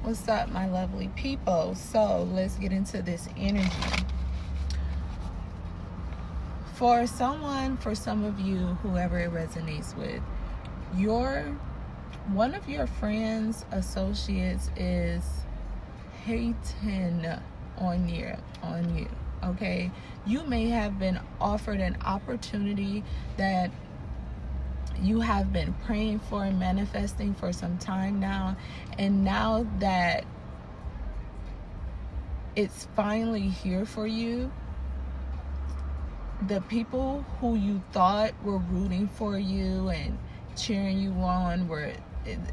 What's up, my lovely people? So let's get into this energy. For some of you, whoever it resonates with, one of your friends, associates is hating on you. Okay, you may have been offered an opportunity that you have been praying for and manifesting for some time now, and now that it's finally here for you, the people who you thought were rooting for you and cheering you on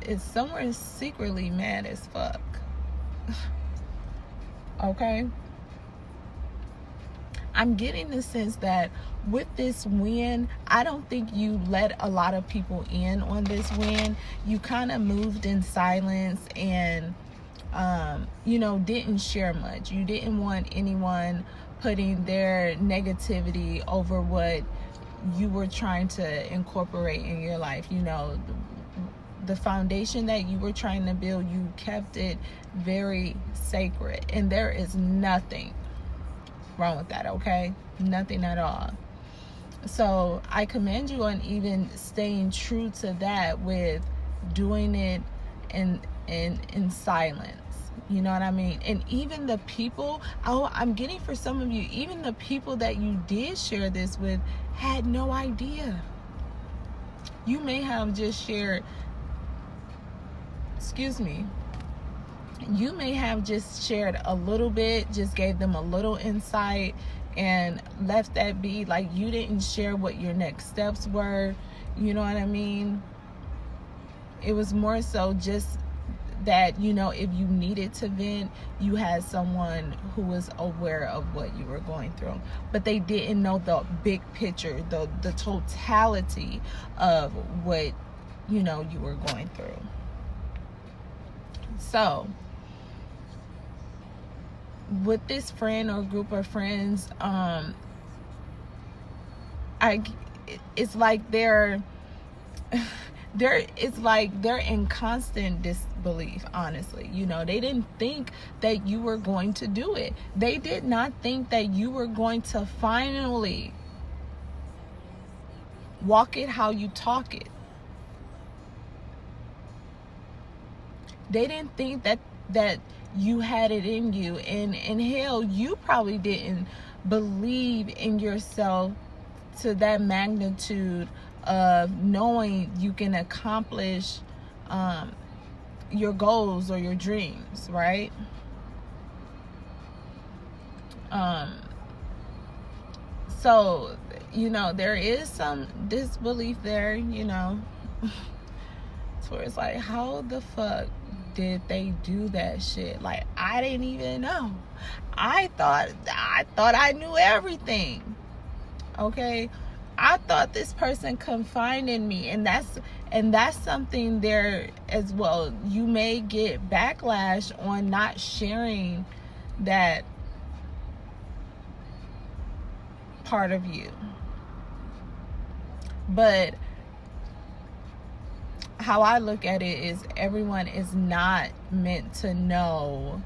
is somewhere secretly mad as fuck. Okay, I'm getting the sense that with this win, I don't think you let a lot of people in on this win. You kind of moved in silence and, didn't share much. You didn't want anyone putting their negativity over what you were trying to incorporate in your life. The foundation that you were trying to build, you kept it very sacred. And there is nothing wrong with that, okay? Nothing at all. So I commend you on even staying true to that with doing it in silence. You know what I mean? And even the people, I'm getting for some of you, even the people that you did share this with had no idea. You may have just shared, you may have just shared a little bit, just gave them a little insight and left that be. Like, you didn't share what your next steps were. You know what I mean? It was more so just that, if you needed to vent, you had someone who was aware of what you were going through. But they didn't know the big picture, the totality of what, you were going through. So with this friend or group of friends, it's like they're in constant disbelief, honestly. They didn't think that you were going to do it. They did not think that you were going to finally walk it how you talk it. They didn't think that you had it in you, and hell, you probably didn't believe in yourself to that magnitude of knowing you can accomplish your goals or your dreams, right? So there is some disbelief there, so it's like, how the fuck did they do that shit? Like, I didn't even know. I thought I knew everything. Okay, I thought this person confided in me, and that's something there as well. You may get backlash on not sharing that part of you, but how I look at it is everyone is not meant to know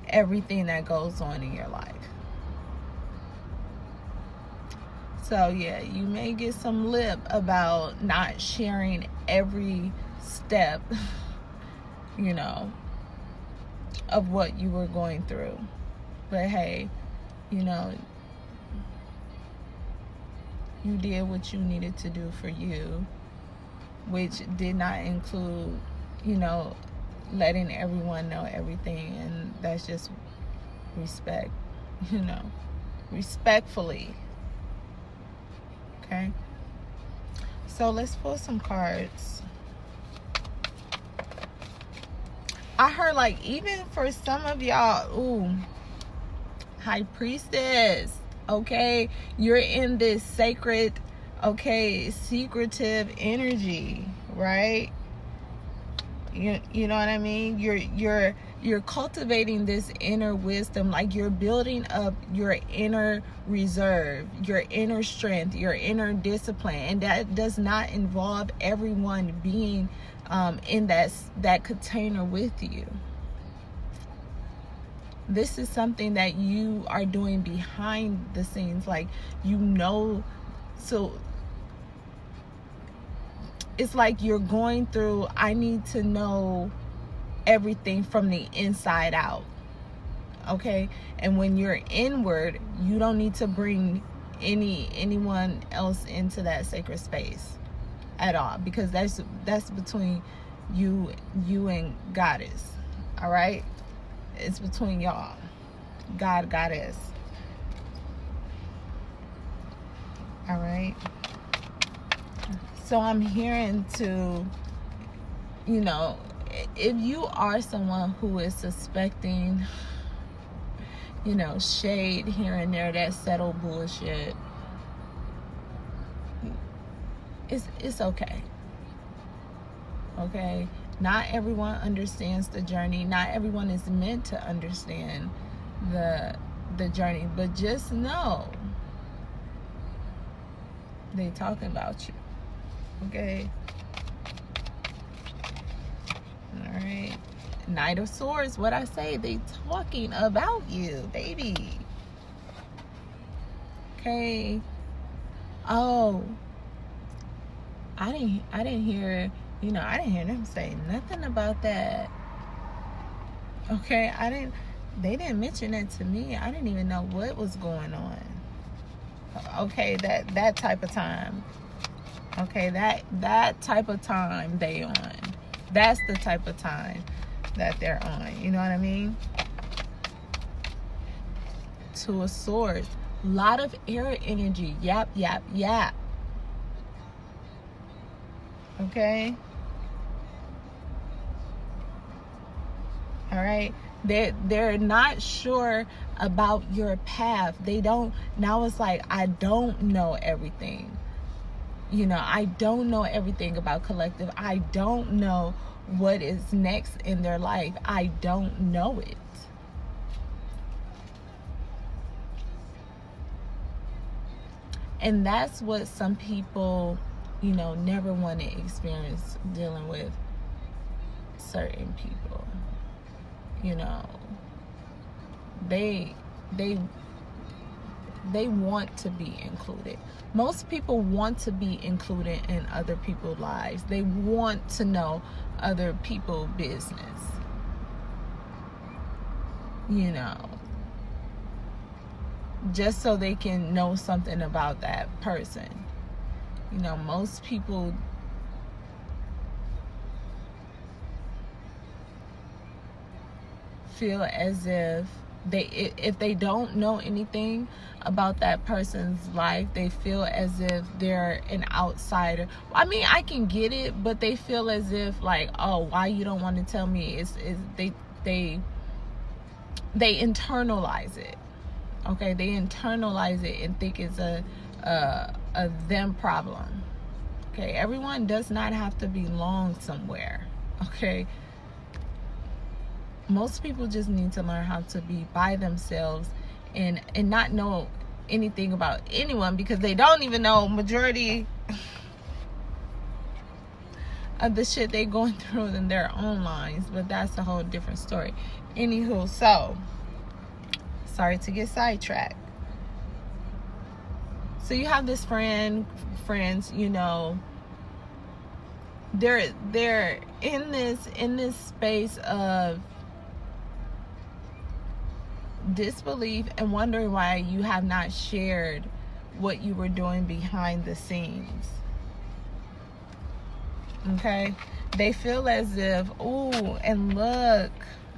everything that goes on in your life. So yeah, you may get some lip about not sharing every step, of what you were going through. But hey, you did what you needed to do for you, which did not include, letting everyone know everything. And that's just respect, respectfully. Okay, so let's pull some cards. I heard, like, even for some of y'all, High Priestess, okay, you're in this sacred, secretive energy, right? You know what I mean? You're cultivating this inner wisdom, like you're building up your inner reserve, your inner strength, your inner discipline, and that does not involve everyone being in that container with you. This is something that you are doing behind the scenes, like, so it's like you're going through, I need to know everything from the inside out. Okay? And when you're inward, you don't need to bring anyone else into that sacred space at all, because that's between you and Goddess. All right? It's between y'all. God, Goddess. All right? So I'm hearing to, if you are someone who is suspecting, shade here and there, that subtle bullshit, it's okay. Okay? Not everyone understands the journey. Not everyone is meant to understand the journey. But just know they talking about you. Okay? Alright. Knight of Swords, what I say, they talking about you, baby. Okay. Oh, I didn't hear, I didn't hear them say nothing about that. Okay, they didn't mention it to me. I didn't even know what was going on. Okay, that type of time. Okay, that type of time they on. That's the type of time that they're on. You know what I mean? Two of Swords. A lot of air energy. Yap, yap, yap. Okay? All right? They're not sure about your path. They don't. Now it's like, I don't know everything. I don't know everything about collective. I don't know what is next in their life. I don't know it. And that's what some people, never want to experience dealing with certain people. They want to be included. Most people want to be included in other people's lives. They want to know other people's business. Just so they can know something about that person. Most people feel as if if they don't know anything about that person's life, they feel as if they're an outsider. I mean, I can get it, but they feel as if, like, oh, why you don't want to tell me? They internalize it. Okay, they internalize it and think it's a them problem. Okay, everyone does not have to belong somewhere. Okay. Most people just need to learn how to be by themselves and not know anything about anyone, because they don't even know majority of the shit they going through in their own lives. But that's a whole different story. Anywho, so sorry to get sidetracked. So you have this friends, they're in this space of disbelief and wondering why you have not shared what you were doing behind the scenes. Okay? They feel as if, ooh, and look,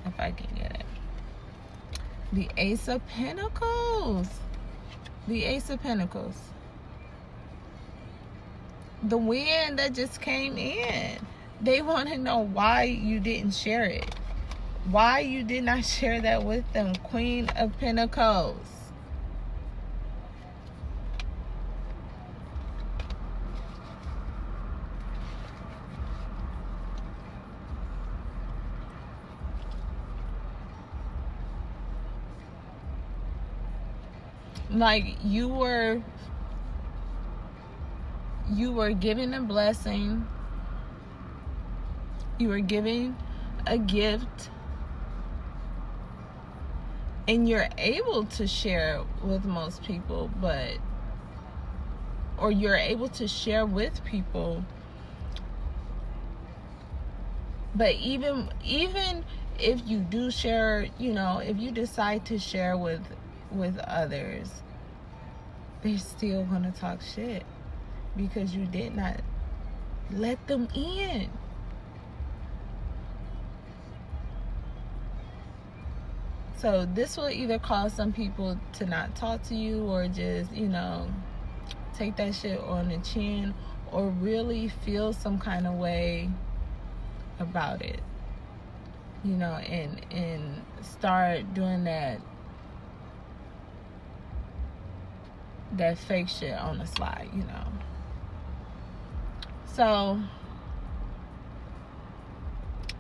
if I can get it. The Ace of Pentacles. The Ace of Pentacles. The wind that just came in. They want to know why you didn't share it. Why you did not share that with them. Queen of Pentacles. Like you were given a blessing You are giving a gift, and you're able to share with most people, or you're able to share with people, but even if you do share, if you decide to share with others, they're still gonna talk shit because you did not let them in. So this will either cause some people to not talk to you, or just, take that shit on the chin, or really feel some kind of way about it, and start doing that fake shit on the slide, So,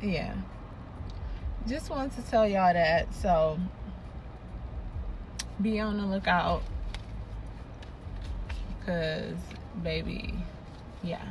yeah. Just wanted to tell y'all that. So, be on the lookout. Because, baby, yeah.